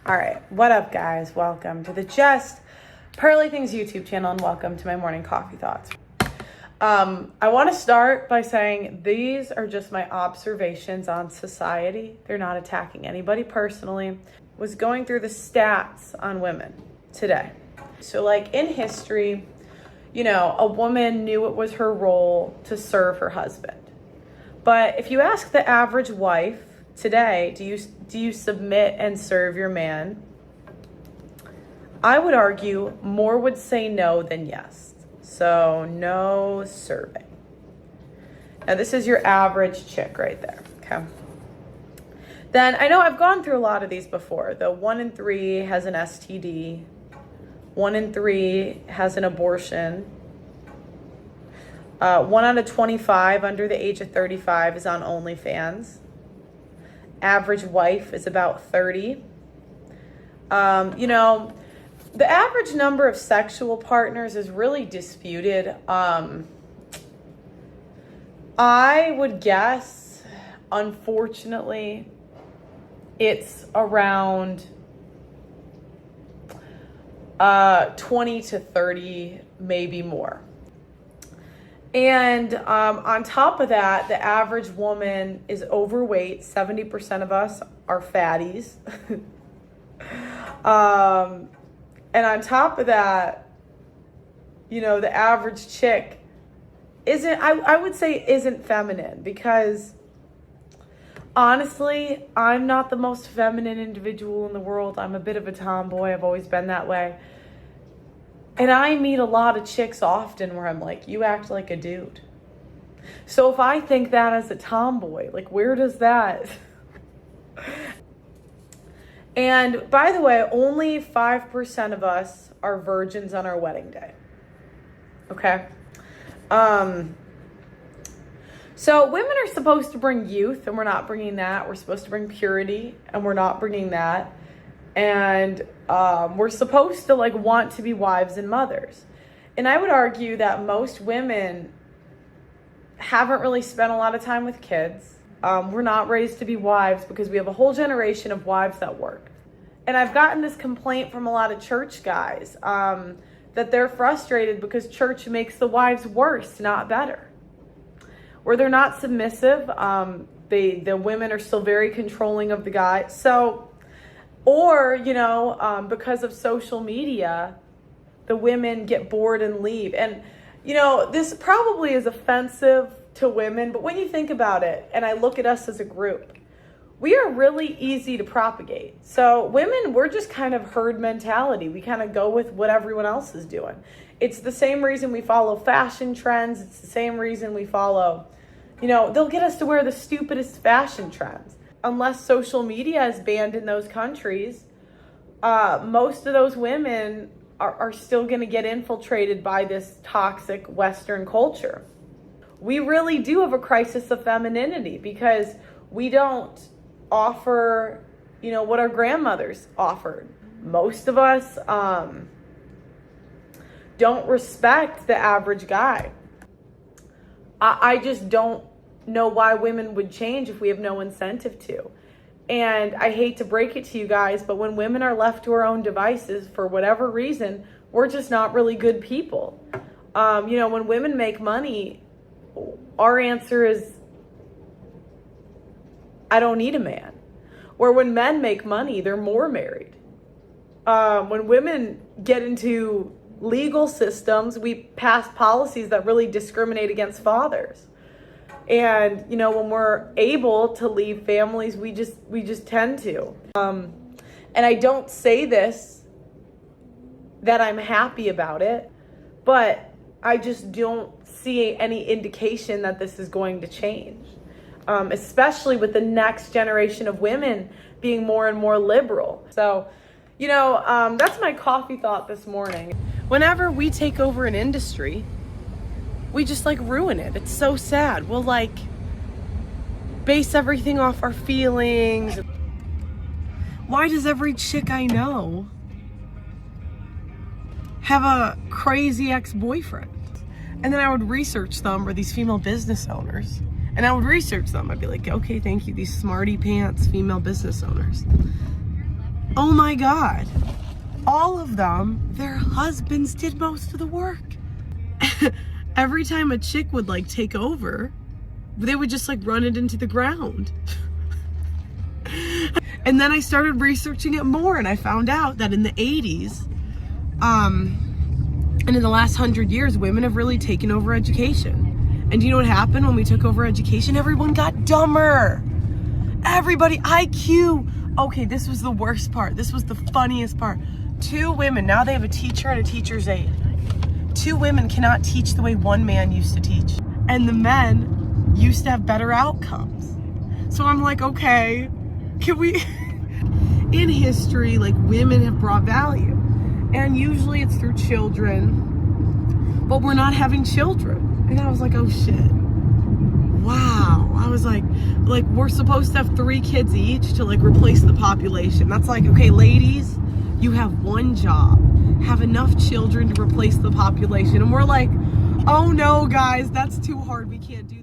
All right, what up, guys? Welcome to the Just Pearly Things YouTube channel, and welcome to my morning coffee thoughts. I want to start by saying these are just my observations on society. They're not attacking anybody personally. Was going through the stats on women today. So, like in history, you know, a woman knew it was her role to serve her husband. But if you ask the average wife today, do you submit and serve your man? I would argue more would say no than yes. So no serving. Now this is your average chick right there, okay? Then I know I've gone through a lot of these before. The 1 in 3 has an STD. 1 in 3 has an abortion. 1 out of 25 under the age of 35 is on OnlyFans. Average wife is about 30. You know, the average number of sexual partners is really disputed. I would guess, unfortunately, it's around 20 to 30, maybe more. And on top of that, the average woman is overweight. 70% of us are fatties. And on top of that, you know, the average chick I would say isn't feminine, because honestly, I'm not the most feminine individual in the world. I'm a bit of a tomboy. I've always been that way. And I meet a lot of chicks often where I'm like, you act like a dude. So if I think that as a tomboy, like, where does that... And by the way, only 5% of us are virgins on our wedding day. Okay? So women are supposed to bring youth, and we're not bringing that. We're supposed to bring purity, and we're not bringing that. And we're supposed to want to be wives and mothers. And I would argue that most women haven't really spent a lot of time with kids. We're not raised to be wives because we have a whole generation of wives that work. And I've gotten this complaint from a lot of church guys that they're frustrated because church makes the wives worse, not better. Or they're not submissive. The women are still very controlling of the guy. So, or, you know, because of social media, the women get bored and leave. And, you know, this probably is offensive to women, but when you think about it, and I look at us as a group, we are really easy to propagate. So women, we're just kind of herd mentality. We kind of go with what everyone else is doing. It's the same reason we follow fashion trends. It's the same reason we follow, you know, they'll get us to wear the stupidest fashion trends. Unless social media is banned in those countries, most of those women are still going to get infiltrated by this toxic Western culture. We really do have a crisis of femininity because we don't offer, you know, what our grandmothers offered. Most of us don't respect the average guy. I just don't know why women would change if we have no incentive to. And I hate to break it to you guys, but when women are left to our own devices for whatever reason, we're just not really good people. You know, when women make money, our answer is, I don't need a man. Or when men make money, they're more married. When women get into legal systems, we pass policies that really discriminate against fathers. And, you know, when we're able to leave families, we just tend to. And I don't say this that I'm happy about it, but I just don't see any indication that this is going to change. Especially with the next generation of women being more and more liberal. So, you know, that's my coffee thought this morning. Whenever we take over an industry, we just ruin it. It's so sad. We'll base everything off our feelings. Why does every chick I know have a crazy ex-boyfriend? And then I would research them, or these female business owners. And I would research them. I'd be like, okay, thank you, these smarty pants female business owners. oh my God, all of them, their husbands did most of the work. Every time a chick would like take over, they would just like run it into the ground. And then I started researching it more, and I found out that in the 80s, and in the last 100 years, women have really taken over education. And do you know what happened when we took over education? Everyone got dumber. Everybody, IQ. Okay, this was the worst part. This was the funniest part. 2 women, now they have a teacher and a teacher's aide. 2 women cannot teach the way 1 man used to teach. And the men used to have better outcomes. So I'm like, okay, can we... In history, like, women have brought value. And usually it's through children, but we're not having children. And I was like, oh shit. Wow. I was like, we're supposed to have 3 kids each to like replace the population. That's like, okay, ladies, you have 1 job. Have enough children to replace the population. And we're like, oh no, guys, that's too hard. We can't do that.